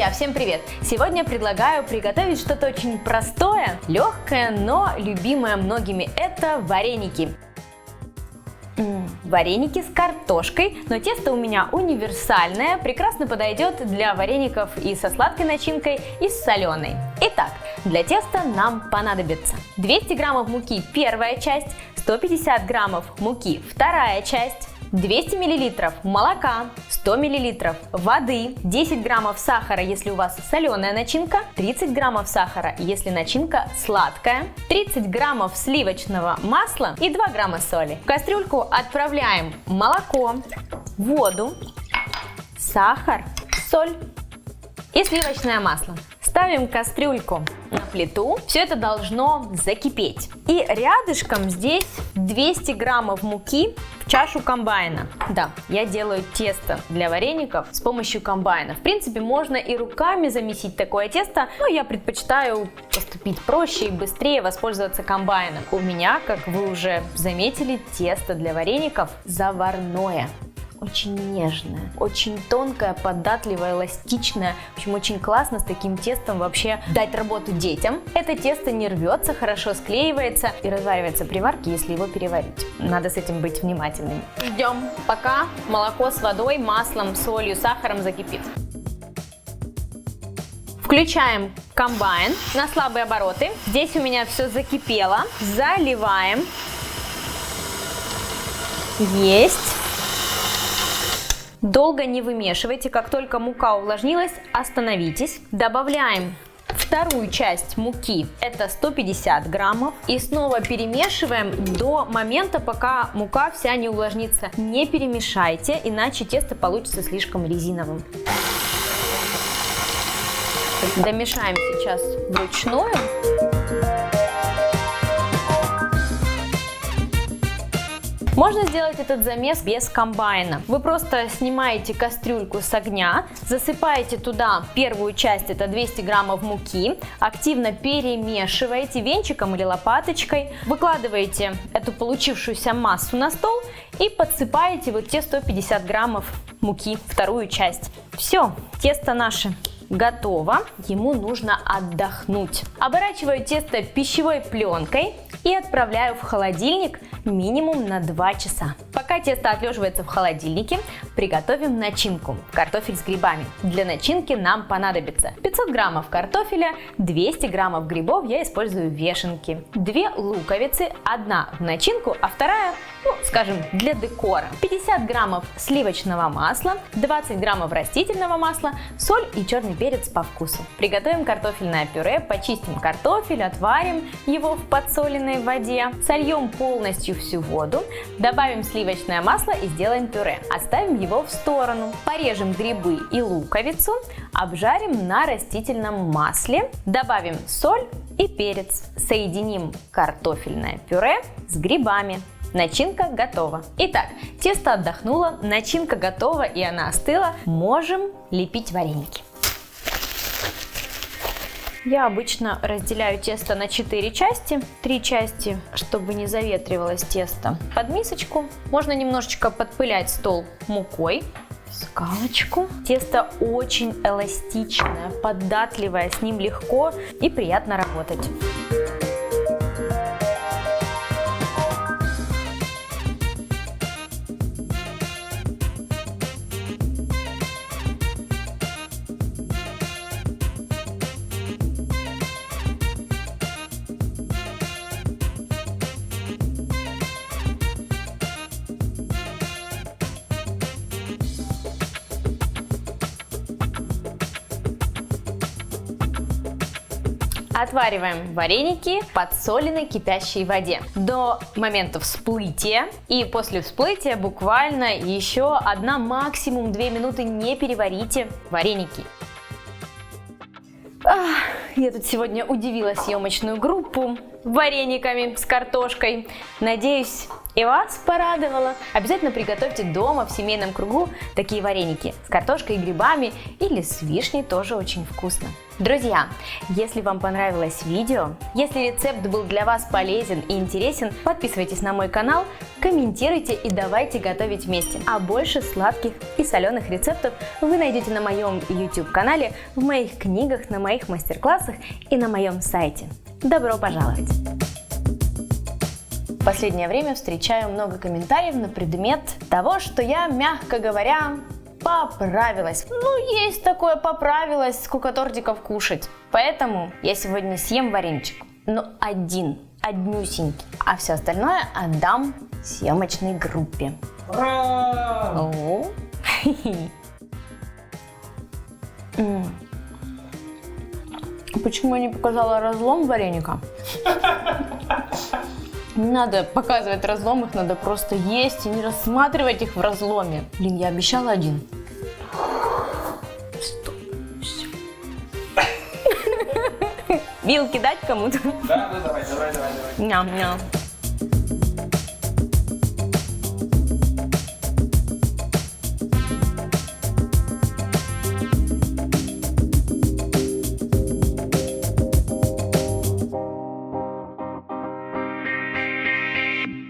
Друзья, всем привет! Сегодня предлагаю приготовить что-то очень простое, легкое, но любимое многими. Это вареники. Вареники с картошкой, но тесто у меня универсальное, прекрасно подойдет для вареников и со сладкой начинкой, и с соленой. Итак, для теста нам понадобится 200 граммов муки первая часть, 150 граммов муки вторая часть, 200 миллилитров молока, 100 миллилитров воды, 10 граммов сахара, если у вас соленая начинка, 30 граммов сахара, если начинка сладкая, 30 граммов сливочного масла и 2 грамма соли. В кастрюльку отправляем молоко, воду, сахар, соль и сливочное масло. Ставим кастрюльку на плиту, все это должно закипеть. И рядышком здесь 200 граммов муки в чашу комбайна. Да, я делаю тесто для вареников с помощью комбайна. В принципе, можно и руками замесить такое тесто, но я предпочитаю поступить проще и быстрее воспользоваться комбайном. У меня, как вы уже заметили, тесто для вареников заварное. Очень нежная, очень тонкая, податливая, эластичная. В общем, очень классно с таким тестом вообще дать работу детям. Это тесто не рвется, хорошо склеивается и разваривается при варке, если его переварить. Надо с этим быть внимательными. Ждем, пока молоко с водой, маслом, солью, сахаром закипит. Включаем комбайн на слабые обороты. Здесь у меня все закипело. Заливаем. Есть. Долго не вымешивайте, как только мука увлажнилась, остановитесь. Добавляем вторую часть муки, это 150 граммов, и снова перемешиваем до момента, пока мука вся не увлажнится. Не перемешайте, иначе тесто получится слишком резиновым. Домешаем сейчас вручную. Можно сделать этот замес без комбайна. Вы просто снимаете кастрюльку с огня, засыпаете туда первую часть, это 200 граммов муки, активно перемешиваете венчиком или лопаточкой, выкладываете эту получившуюся массу на стол и подсыпаете вот те 150 граммов муки, вторую часть. Все, тесто наше готово, ему нужно отдохнуть. Оборачиваю тесто пищевой пленкой и отправляю в холодильник минимум на 2 часа. Пока тесто отлеживается в холодильнике, приготовим начинку. Картофель с грибами. Для начинки нам понадобится 500 граммов картофеля, 200 граммов грибов, я использую вешенки, 2 луковицы, одна в начинку, а вторая, скажем, для декора, 50 граммов сливочного масла, 20 граммов растительного масла, соль и черный перец по вкусу. Приготовим картофельное пюре, почистим картофель, отварим его в подсоленной воде, сольем полностью всю воду, добавим сливочное масло и сделаем пюре. Оставим его в сторону. Порежем грибы и луковицу, обжарим на растительном масле, добавим соль и перец, соединим картофельное пюре с грибами. Начинка готова. Итак, тесто отдохнуло, начинка готова и она остыла. Можем лепить вареники. Я обычно разделяю тесто на 4 части, 3 части, чтобы не заветривалось тесто. Под мисочку можно немножечко подпылять стол мукой, скалочку. Тесто очень эластичное, податливое, с ним легко и приятно работать. Отвариваем вареники в подсоленной кипящей воде до момента всплытия, и после всплытия буквально еще 1, максимум 2 минуты не переварите вареники. Я тут сегодня удивила съемочную группу. варениками с картошкой. Надеюсь, и вас порадовало. Обязательно приготовьте дома в семейном кругу такие вареники с картошкой и грибами или с вишней, тоже очень вкусно. Друзья, если вам понравилось видео, если рецепт был для вас полезен и интересен, подписывайтесь на мой канал, комментируйте и давайте готовить вместе. А больше сладких и соленых рецептов вы найдете на моем YouTube-канале, в моих книгах, на моих мастер-классах и на моем сайте. Добро пожаловать! В последнее время встречаю много комментариев на предмет того, что я, мягко говоря, поправилась. Ну, есть такое, поправилась, сколько тортиков кушать. Поэтому я сегодня съем вареничек. Но однюсенький. А все остальное отдам съемочной группе. Ура! Почему я не показала разлом вареника? Не надо показывать разлом, их надо просто есть и не рассматривать их в разломе. Блин, я обещала один. Стоп, все. Вилки дать кому-то? Да, давай. Ням-ням.